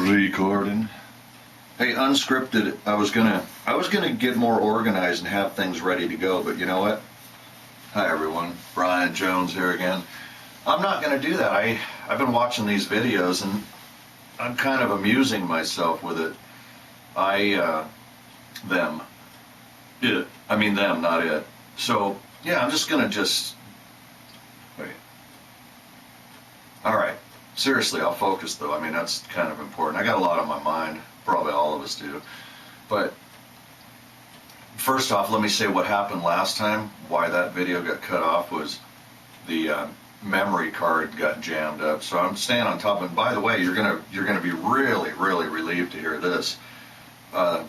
Recording. Hey, unscripted. I was gonna get more organized and have things ready to go, but you know what? Hi everyone, Brian Jones here again. I'm not gonna do that. I've been watching these videos and I'm kind of amusing myself with it. Them. It. I mean them, not it. So yeah, I'm just gonna wait. All right. Seriously, I'll focus though. I mean, that's kind of important. I got a lot on my mind. Probably all of us do. But first off, let me say what happened last time. Why that video got cut off was the memory card got jammed up. So I'm staying on top. And by the way, you're gonna be really relieved to hear this. I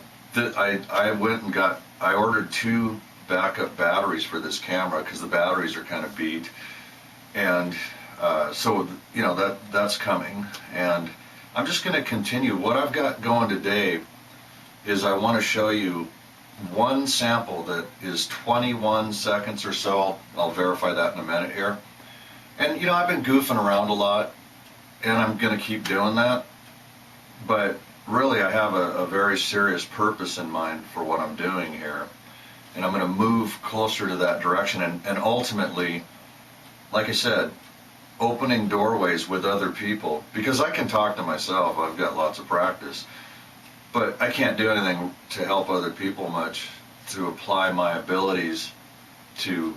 went and I ordered 2 backup batteries for this camera because the batteries are kind of beat, and so you know that's coming. And I'm just going to continue. What I've got going today is I want to show you one sample that is 21 seconds or so. I'll verify that in a minute here. And you know, I've been goofing around a lot, and I'm going to keep doing that. But really, I have a very serious purpose in mind for what I'm doing here. And I'm going to move closer to that direction. And ultimately, like I said, opening doorways with other people, because I can talk to myself. I've got lots of practice, but I can't do anything to help other people much, to apply my abilities to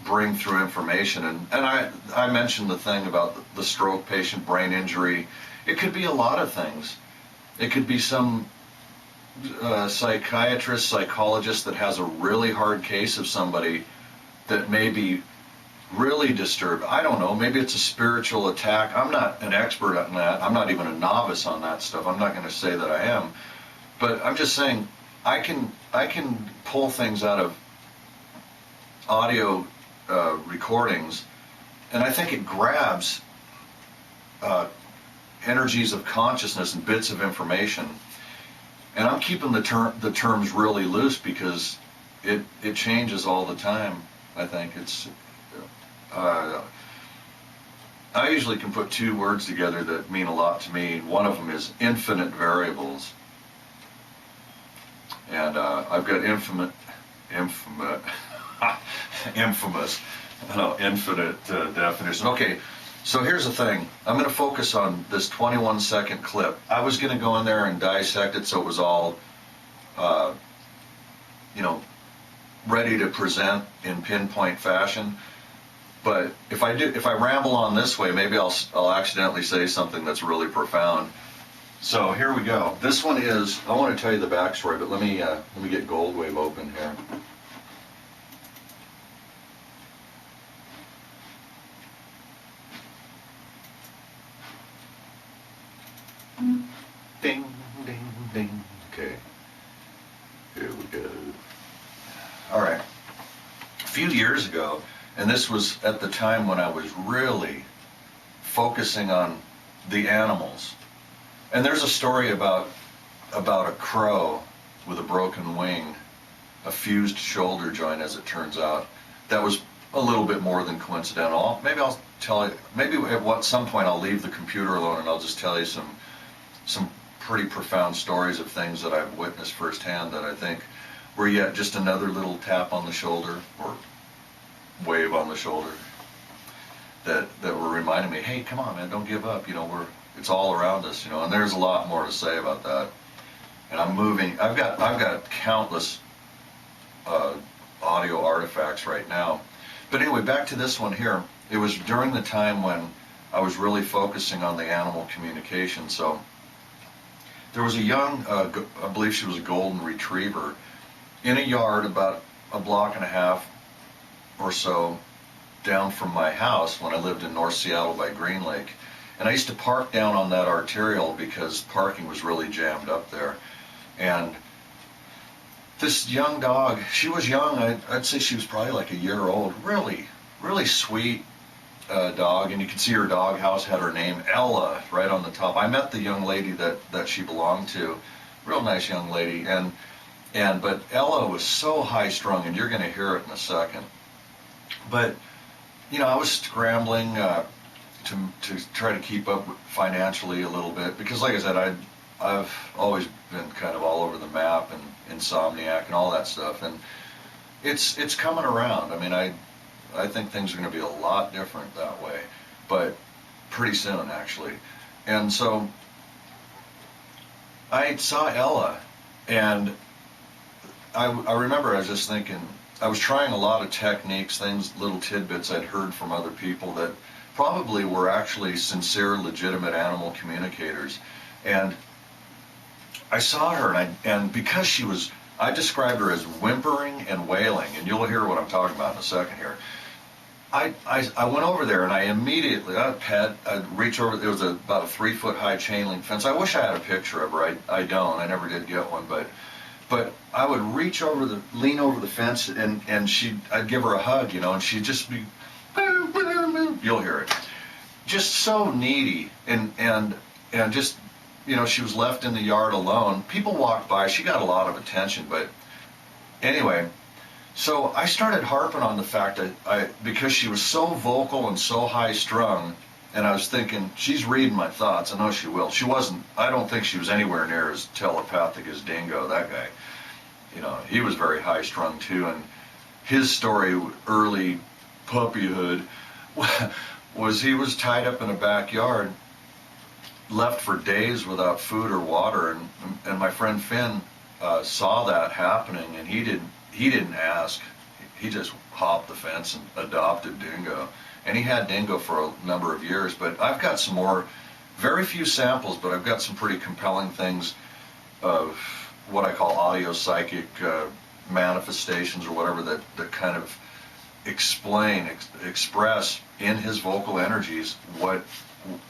bring through information. And I mentioned the thing about the stroke patient, brain injury. It could be a lot of things. It could be some psychiatrist, psychologist that has a really hard case of somebody that may be really disturbed. I don't know, maybe it's a spiritual attack. I'm not an expert on that. I'm not even a novice on that stuff. I'm not going to say that I am. But I'm just saying I can pull things out of audio recordings, and I think it grabs energies of consciousness and bits of information. And I'm keeping the terms really loose because it changes all the time. I think it's I usually can put 2 words together that mean a lot to me. One of them is infinite variables, and I've got infinite, infinite definition. Okay, so here's the thing. I'm going to focus on this 21-second clip. I was going to go in there and dissect it so it was all, you know, ready to present in pinpoint fashion. But if I ramble on this way, maybe I'll accidentally say something that's really profound. So here we go. This one is, I want to tell you the backstory, but let me get Goldwave open here. Ding, ding, ding. Okay. Here we go. All right. A few years ago, and this was at the time when I was really focusing on the animals. And there's a story about a crow with a broken wing, a fused shoulder joint, as it turns out. That was a little bit more than coincidental. Maybe I'll tell you, maybe at some point I'll leave the computer alone and I'll just tell you some pretty profound stories of things that I've witnessed firsthand that I think were yet just another little tap on the shoulder or wave on the shoulder that were reminding me, hey, come on, man, don't give up. You know, it's all around us. You know, and there's a lot more to say about that. And I'm moving. I've got countless audio artifacts right now. But anyway, back to this one here. It was during the time when I was really focusing on the animal communication. So there was a young, I believe she was a golden retriever, in a yard about a block and a half or so down from my house when I lived in North Seattle by Green Lake. And I used to park down on that arterial because parking was really jammed up there. And this young dog, she was young, I'd say she was probably like a year old, really sweet dog. And you can see her dog house had her name, Ella, right on the top. I met the young lady that she belonged to, real nice young lady. But Ella was so high strung, and you're going to hear it in a second. But, you know, I was scrambling, to try to keep up financially a little bit, because like I said, I've always been kind of all over the map and insomniac and all that stuff, and it's coming around. I mean, I think things are going to be a lot different that way, but pretty soon actually. And so I saw Ella, and I remember I was just thinking, I was trying a lot of techniques, things, little tidbits I'd heard from other people that probably were actually sincere, legitimate animal communicators. And I saw her, and because she was, I described her as whimpering and wailing, and you'll hear what I'm talking about in a second here. I went over there, and I immediately, I'd reach over, there was about a 3-foot high chain link fence. I wish I had a picture of her. I don't, I never did get one, but I would reach over lean over the fence, and I'd give her a hug, you know, and she'd just be, you'll hear it, just so needy, and just, you know, she was left in the yard alone. People walked by, she got a lot of attention, but anyway, so I started harping on the fact that because she was so vocal and so high strung, and I was thinking, she's reading my thoughts. I know she will. She wasn't, I don't think she was anywhere near as telepathic as Dingo, that guy. You know, he was very high strung too, and his story, early puppyhood, was he was tied up in a backyard, left for days without food or water, and my friend Finn saw that happening, and he didn't ask. He just hopped the fence and adopted Dingo. And he had Dingo for a number of years. But I've got some more, very few samples, but I've got some pretty compelling things of what I call audio psychic manifestations or whatever that kind of express in his vocal energies what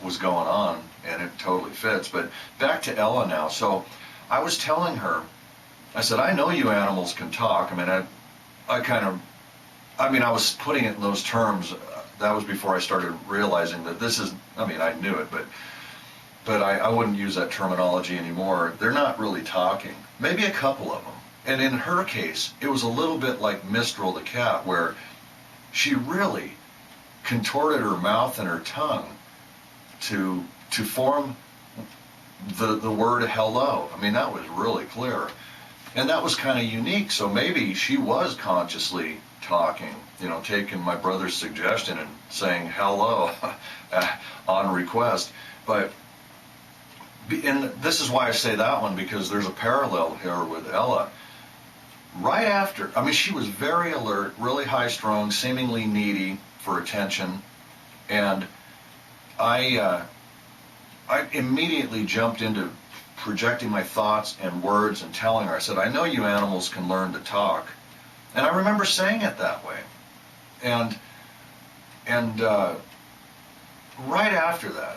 was going on, and it totally fits. But back to Ella now. So I was telling her, I said, I know you animals can talk. I mean, I was putting it in those terms. That was before I started realizing that this is, I mean, I knew it, but I wouldn't use that terminology anymore. They're not really talking. Maybe a couple of them. And in her case, it was a little bit like Mistral the cat, where she really contorted her mouth and her tongue to form the word hello. I mean, that was really clear. And that was kind of unique, so maybe she was consciously talking, you know, taking my brother's suggestion and saying hello on request. And this is why I say that one, because there's a parallel here with Ella. Right after, I mean, she was very alert, really high strung, seemingly needy for attention, and I immediately jumped into projecting my thoughts and words and telling her, I said, I know you animals can learn to talk. And I remember saying it that way. And right after that,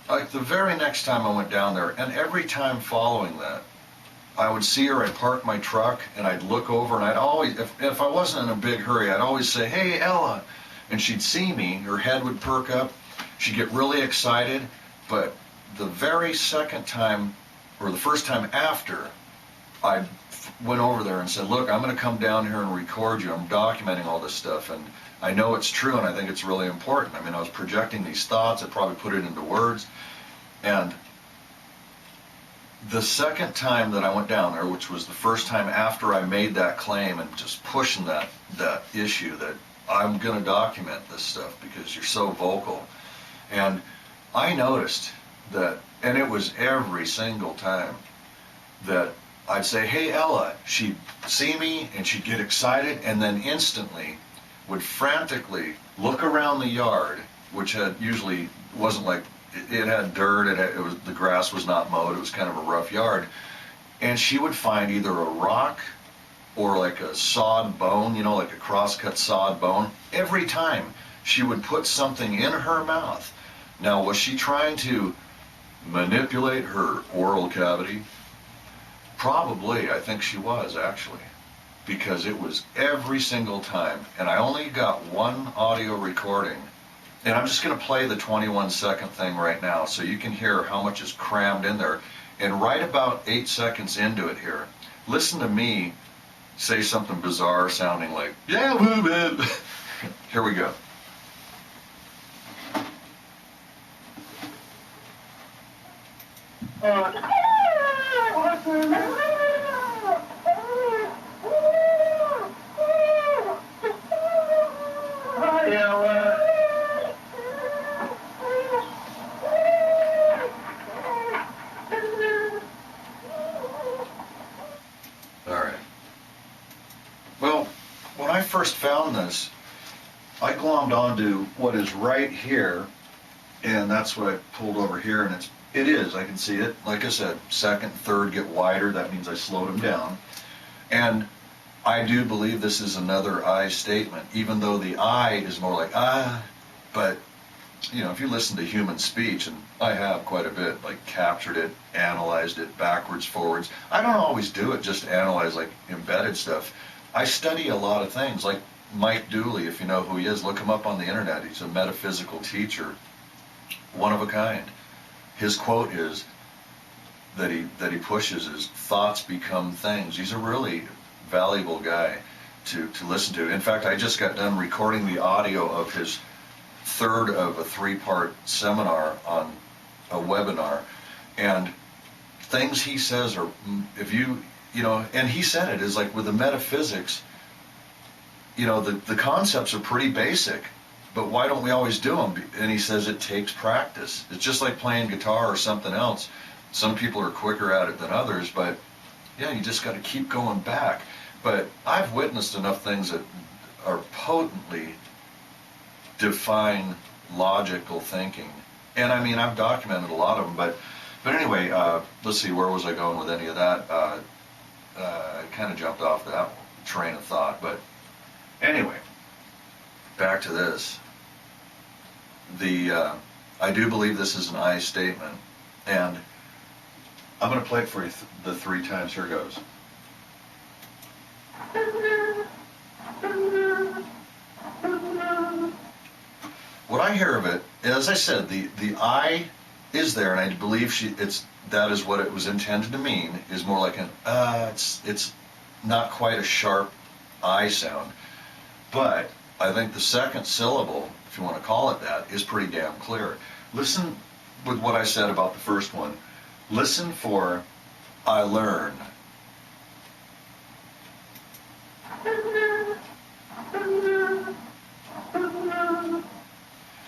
like the very next time I went down there, and every time following that, I would see her, I'd park my truck, and I'd look over, and I'd always, if I wasn't in a big hurry, I'd always say, hey, Ella. And she'd see me, her head would perk up, she'd get really excited, but the very second time, or the first time after, I went over there and said, look, I'm going to come down here and record you. I'm documenting all this stuff, and I know it's true, and I think it's really important. I mean, I was projecting these thoughts. I probably put it into words. And the second time that I went down there, which was the first time after I made that claim and just pushing that issue that I'm going to document this stuff because you're so vocal. And I noticed that, and it was every single time that I'd say, hey, Ella. She'd see me and she'd get excited, and then instantly would frantically look around the yard, which had usually wasn't like, it had dirt, it was, the grass was not mowed, it was kind of a rough yard, and she would find either a rock or like a sawed bone, you know, like a cross-cut sawed bone. Every time she would put something in her mouth. Now, was she trying to manipulate her oral cavity? Probably. I think she was, actually, because it was every single time. And I only got one audio recording, and I'm just going to play the 21-second thing right now so you can hear how much is crammed in there. And right about 8 seconds into it here, listen to me say something bizarre sounding like, yeah, move it. Here we go. All right. Well, when I first found this, I glommed onto what is right here, and that's what I pulled over here, and it is, I can see it. Like I said, second, third get wider, that means I slowed them down. And I do believe this is another I statement, even though the I is more like but you know, if you listen to human speech, and I have quite a bit, like captured it, analyzed it, backwards, forwards. I don't always do it just to analyze like embedded stuff. I study a lot of things, like Mike Dooley, if you know who he is, look him up on the internet. He's a metaphysical teacher, one of a kind. His quote is that he pushes is thoughts become things. He's a really valuable guy to listen to. In fact, I just got done recording the audio of his third of a 3-part seminar on a webinar, and things he says are, if you know, and he said it is like with the metaphysics, you know, the concepts are pretty basic, but why don't we always do them? And he says it takes practice. It's just like playing guitar or something else. Some people are quicker at it than others, but yeah, you just got to keep going back. But I've witnessed enough things that are potently define logical thinking, and I mean, I've documented a lot of them, but anyway, let's see, where was I going with any of that? I kind of jumped off that train of thought, but anyway, back to this. I do believe this is an I statement, and I'm going to play it for you the 3 times. Here goes. What I hear of it, as I said, the I is there, and I believe that is what it was intended to mean, is more like an it's not quite a sharp I sound, but I think the second syllable, if you want to call it that, is pretty damn clear. Listen with what I said about the first one. Listen for I learn.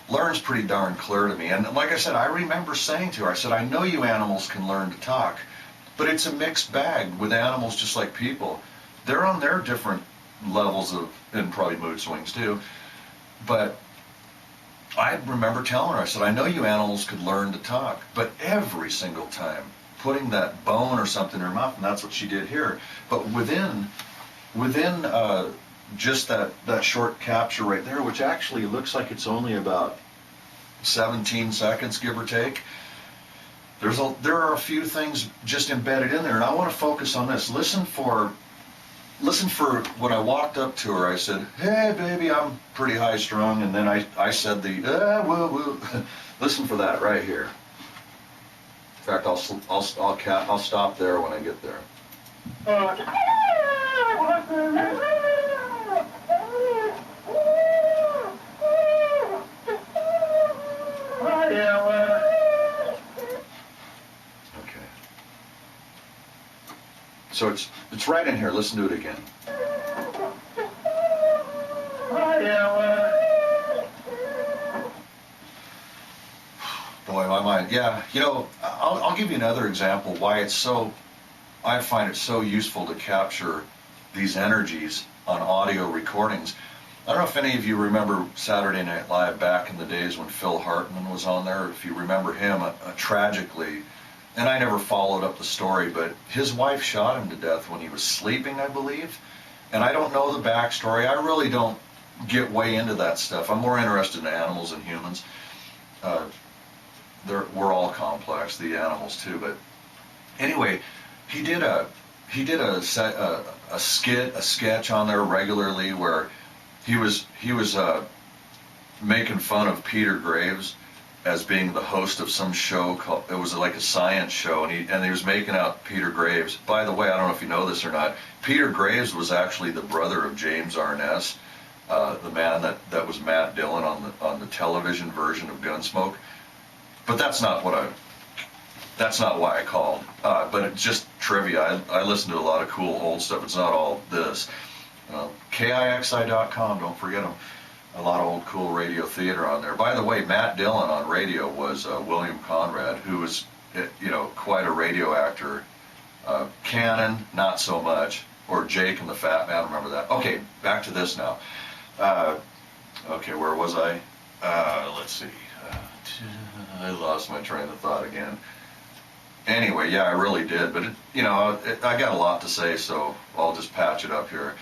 Learn's pretty darn clear to me. And like I said, I remember saying to her, I said, I know you animals can learn to talk, but it's a mixed bag with animals just like people. They're on their different levels of, and probably mood swings too. But I remember telling her, I said, I know you animals could learn to talk, but every single time putting that bone or something in her mouth, and that's what she did here. But within just that short capture right there, which actually looks like it's only about 17 seconds, give or take, there are a few things just embedded in there, and I want to focus on this. Listen for when I walked up to her, I said, hey baby, I'm pretty high strung, and then I said woo. Listen for that right here. In fact, I'll stop there when I get there. Okay. So it's right in here. Listen to it again. Boy, my mind. Yeah, you know, I'll give you another example why I find it so useful to capture these energies on audio recordings. I don't know if any of you remember Saturday Night Live back in the days when Phil Hartman was on there. If you remember him, tragically, and I never followed up the story, but his wife shot him to death when he was sleeping, I believe. And I don't know the backstory. I really don't get way into that stuff. I'm more interested in animals than humans. We're all complex, the animals too. But anyway, he did a sketch on there regularly where he was making fun of Peter Graves as being the host of some show called, it was like a science show, and he was making out Peter Graves. By the way, I don't know if you know this or not, Peter Graves was actually the brother of James Arness, the man that was Matt Dillon on the television version of Gunsmoke. But that's not what That's not why I called, but it's just trivia. I listen to a lot of cool old stuff. It's not all this. KIXI.com, don't forget them. A lot of old cool radio theater on there. By the way, Matt Dillon on radio was William Conrad, who was, quite a radio actor. Cannon, not so much. Or Jake and the Fat Man, remember that? Okay, back to this now. Okay, where was I? Let's see. I lost my train of thought again. Anyway, yeah, I really did, but I got a lot to say, so I'll just patch it up here.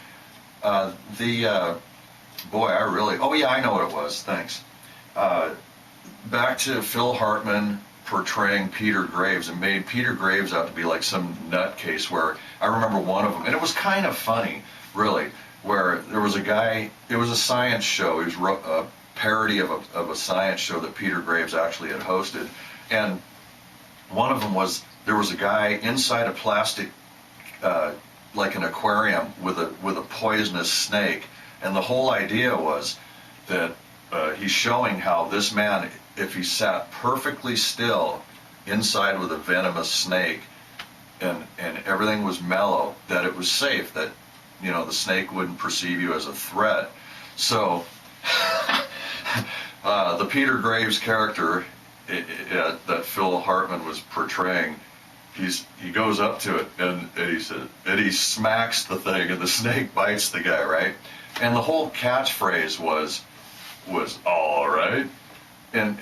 Oh yeah, I know what it was. Thanks. Back to Phil Hartman portraying Peter Graves, and made Peter Graves out to be like some nutcase. Where I remember one of them, and it was kind of funny, really, where there was a guy. It was a science show. It was a parody of a science show that Peter Graves actually had hosted, and one of them was there was a guy inside a plastic, like an aquarium with a poisonous snake, and the whole idea was that he's showing how this man, if he sat perfectly still inside with a venomous snake, and everything was mellow, that it was safe, that the snake wouldn't perceive you as a threat. So the Peter Graves character that Phil Hartman was portraying, he goes up to it and he smacks the thing, and the snake bites the guy, right? And the whole catchphrase was all right. And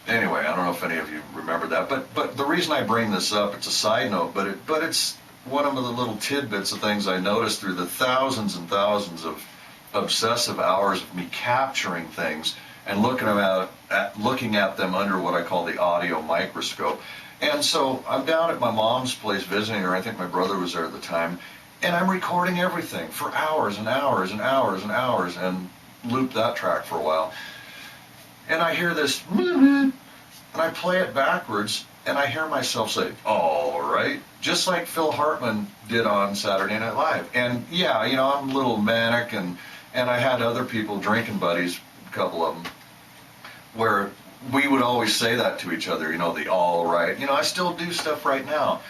anyway, I don't know if any of you remember that, but the reason I bring this up, it's a side note, but it's one of the little tidbits of things I noticed through the thousands and thousands of obsessive hours of me capturing things and looking at them under what I call the audio microscope. And so I'm down at my mom's place visiting her. I think my brother was there at the time, and I'm recording everything for hours and hours and hours and hours, and looped that track for a while. And I hear this, and I play it backwards, and I hear myself say, all right, just like Phil Hartman did on Saturday Night Live. And yeah, I'm a little manic, and I had other people, drinking buddies, a couple of them, where we would always say that to each other, the all right. I still do stuff right now.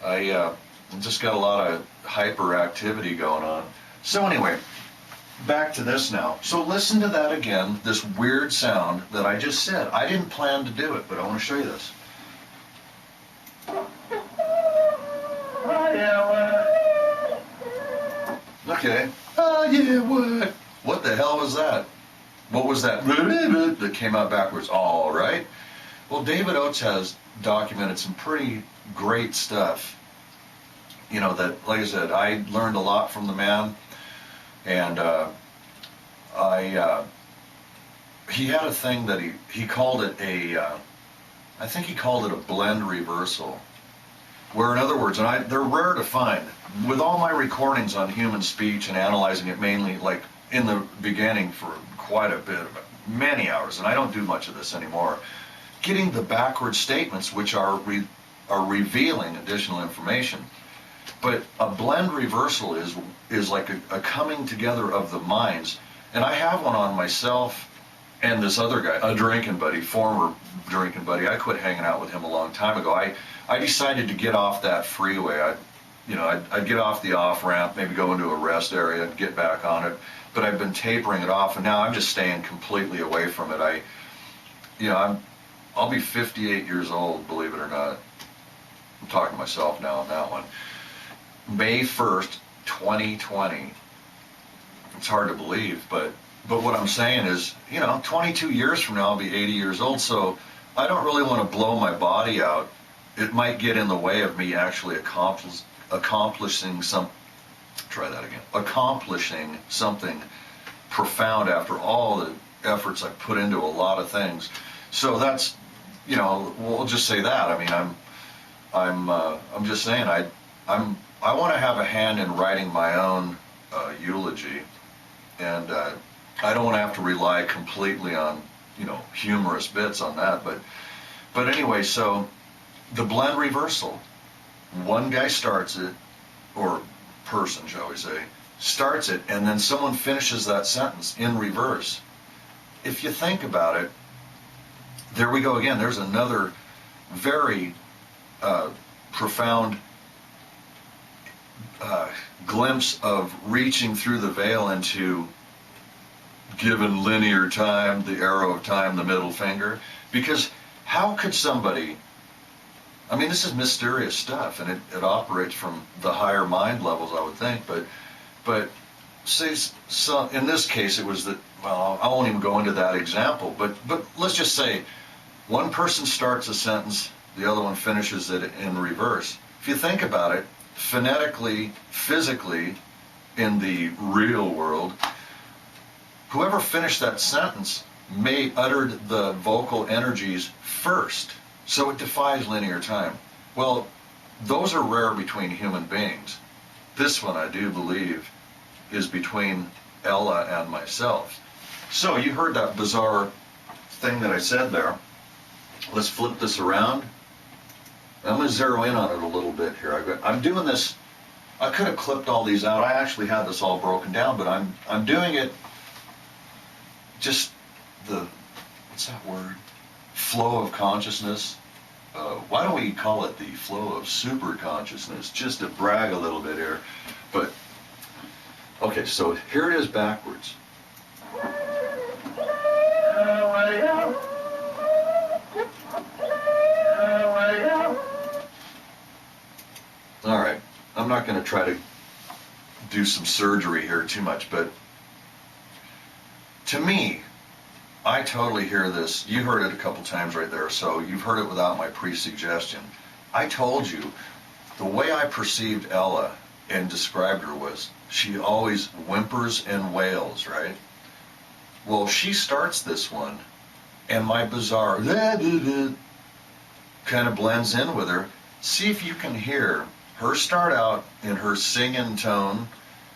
I just got a lot of hyperactivity going on. So anyway, back to this now. So listen to that again, this weird sound that I just said. I didn't plan to do it, but I want to show you this. Okay. Oh yeah, what? What the hell was that? What was that that came out backwards? All right. Well, David Oates has documented some pretty great stuff. That, like I said, I learned a lot from the man, and he had a thing that he called it I think he called it a blend reversal, where, in other words, and they're rare to find. With all my recordings on human speech and analyzing it mainly, like in the beginning for quite a bit, many hours, and I don't do much of this anymore, getting the backward statements, which are revealing additional information. But a blend reversal is like a coming together of the minds, and I have one on myself and this other guy, a drinking buddy, former drinking buddy. I quit hanging out with him a long time ago. I decided to get off that freeway. I'd get off the off-ramp, maybe go into a rest area and get back on it, but I've been tapering it off, and now I'm just staying completely away from it. I'll be 58 years old, believe it or not. I'm talking to myself now on that one. May 1st, 2020. It's hard to believe, but what I'm saying is, 22 years from now I'll be 80 years old, so I don't really want to blow my body out. It might get in the way of me actually accomplishing something profound after all the efforts I've put into a lot of things. So that's, we'll just say that. I mean, I'm just saying I want to have a hand in writing my own eulogy, and I don't want to have to rely completely on humorous bits on that. But anyway, so the blend reversal. One guy starts it, or person, shall we say, starts it, and then someone finishes that sentence in reverse. If you think about it, there we go again. There's another very profound glimpse of reaching through the veil into, given linear time, the arrow of time, the middle finger. Because how could somebody, I mean, this is mysterious stuff, and it operates from the higher mind levels, I would think, but say, so in this case it was that, well, I won't even go into that example, but let's just say one person starts a sentence, the other one finishes it in reverse. If you think about it, phonetically, physically, in the real world, whoever finished that sentence may uttered the vocal energies first, so it defies linear time. Well, those are rare between human beings. This one, I do believe, is between Ella and myself. So you heard that bizarre thing that I said there. Let's flip this around. I'm going to zero in on it a little bit here. I'm doing this, I could have clipped all these out. I actually had this all broken down, but I'm doing it just the, what's that word? Flow of consciousness. Why don't we call it the flow of super consciousness, just to brag a little bit here. But okay, so here it is backwards. All right, I'm not going to try to do some surgery here too much, but to me, I totally hear this. You heard it a couple times right there, so you've heard it without my pre-suggestion. I told you, the way I perceived Ella and described her was, she always whimpers and wails, right? Well, she starts this one, and my bizarre kind of blends in with her. See if you can hear her start out in her singing tone,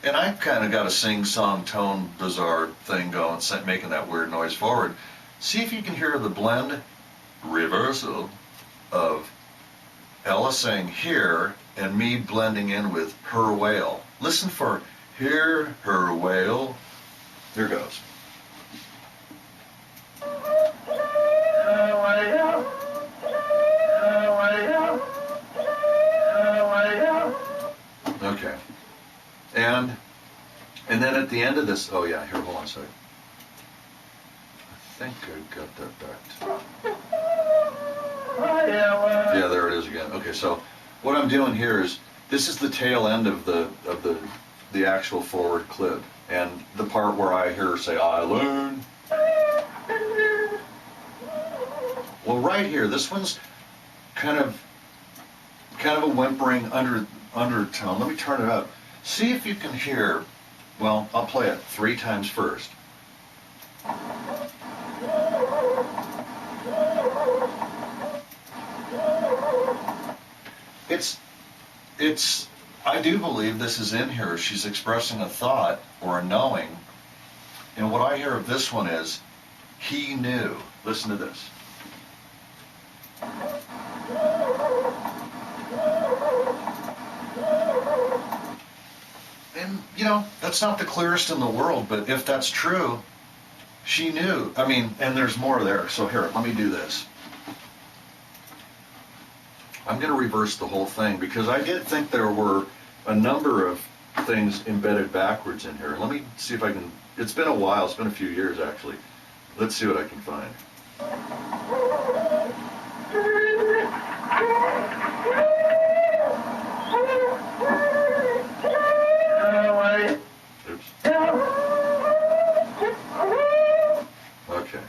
and I kind of got a sing-song tone bizarre thing going, making that weird noise forward. See if you can hear the blend reversal of Ella saying here and me blending in with her wail. Listen for hear her wail. Here goes. Okay. And then at the end of this, oh yeah, here, hold on a second. I think I got that back. Yeah, there it is again. Okay, so what I'm doing here is, this is the tail end of the actual forward clip, and the part where I hear her say, I learned. Well, right here, this one's kind of a whimpering undertone. Let me turn it up. See if you can hear, well, I'll play it 3 times first. I do believe this is in here. She's expressing a thought or a knowing. And what I hear of this one is, he knew. Listen to this. And, you know, that's not the clearest in the world, but if that's true, she knew. I mean, and there's more there. So here, let me do this. I'm going to reverse the whole thing, because I did think there were a number of things embedded backwards in here. Let me see if I can, it's been a while, it's been a few years actually. Let's see what I can find. Oops. Okay.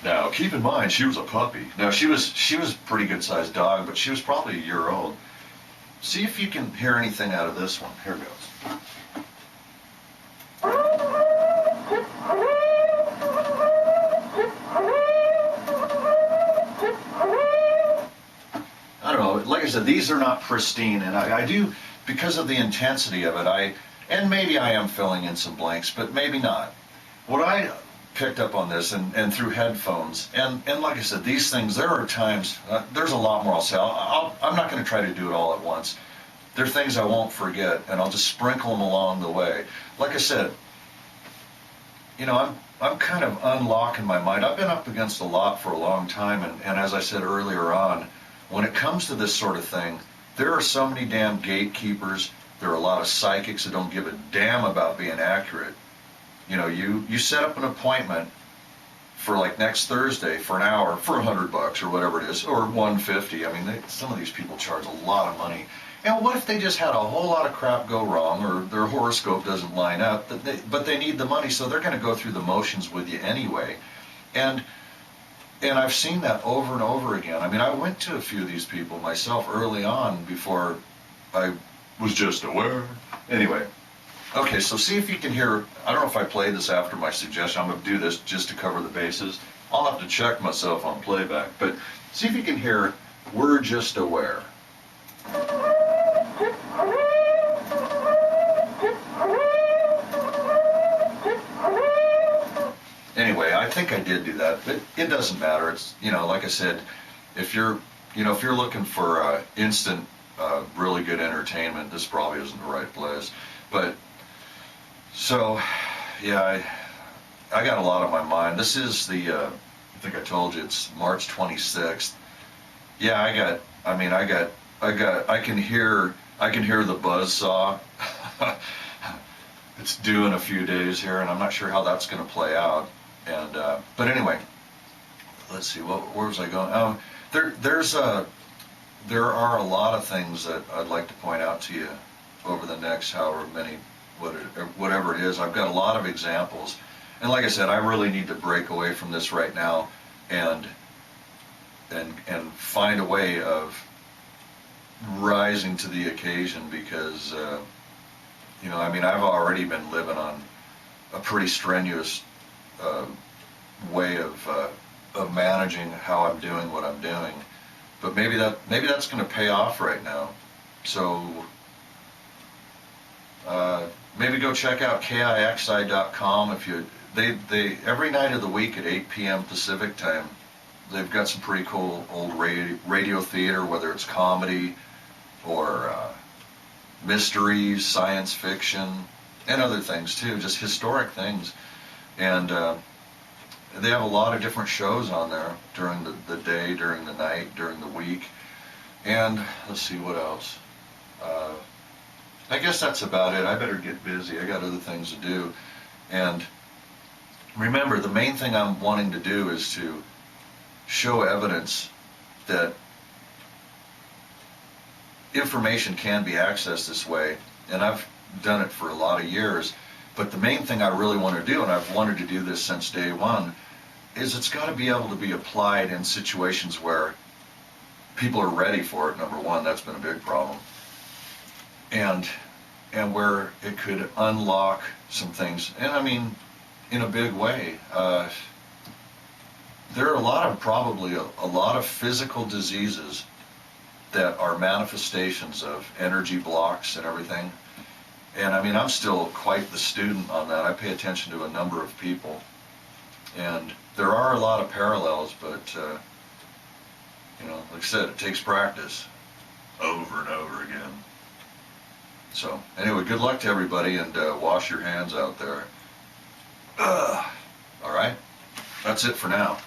Now, keep in mind, she was a puppy. Now, she was a pretty good-sized dog, but she was probably a year old. See if you can hear anything out of this one. Here goes. I don't know. Like I said, these are not pristine, and I do, because of the intensity of it, and maybe I am filling in some blanks, but maybe not. What I picked up on this and through headphones, and like I said, these things, there are times, there's a lot more I'll say. I'm not going to try to do it all at once. There are things I won't forget, and I'll just sprinkle them along the way. Like I said, I'm kind of unlocking my mind. I've been up against a lot for a long time, and as I said earlier on, when it comes to this sort of thing, there are so many damn gatekeepers. There are a lot of psychics that don't give a damn about being accurate. You set up an appointment for like next Thursday for an hour for $100 or whatever it is, or 150. I mean, some of these people charge a lot of money. And what if they just had a whole lot of crap go wrong, or their horoscope doesn't line up, but they need the money, so they're going to go through the motions with you anyway. And I've seen that over and over again. I mean, I went to a few of these people myself early on before I was just aware. Anyway, okay, so see if you can hear. I don't know if I played this after my suggestion. I'm going to do this just to cover the bases. I'll have to check myself on playback, but see if you can hear "We're Just Aware." Anyway, I think I did do that, but it doesn't matter. It's, like I said, if you're looking for instant, really good entertainment, this probably isn't the right place. But so, yeah, I got a lot on my mind. This is I think I told you it's March 26th. Yeah, I can hear the buzzsaw. It's due in a few days here, and I'm not sure how that's going to play out. And but anyway, let's see. Where was I going? There are a lot of things that I'd like to point out to you over the next however many, whatever it is. I've got a lot of examples, and like I said, I really need to break away from this right now and find a way of rising to the occasion, because I mean, I've already been living on a pretty strenuous way of managing how I'm doing what I'm doing, but maybe that's going to pay off right now. So maybe go check out KIXI.com. If they every night of the week at 8 p.m. Pacific time, they've got some pretty cool old radio theater, whether it's comedy or mysteries, science fiction, and other things too, just historic things. And they have a lot of different shows on there during the day, during the night, during the week. And let's see what else. I guess that's about it. I better get busy. I got other things to do. And remember, the main thing I'm wanting to do is to show evidence that information can be accessed this way, and I've done it for a lot of years. But the main thing I really want to do, and I've wanted to do this since day one, is it's got to be able to be applied in situations where people are ready for it. Number one, that's been a big problem, and where it could unlock some things. And I mean, in a big way. There are probably a lot of physical diseases that are manifestations of energy blocks and everything. And I mean, I'm still quite the student on that. I pay attention to a number of people, and there are a lot of parallels, but like I said, it takes practice over and over again. So anyway, good luck to everybody, and wash your hands out there. All right, that's it for now.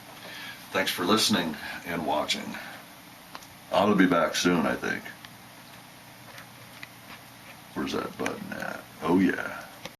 Thanks for listening and watching. I'll be back soon, I think. Where's that button at? Oh yeah.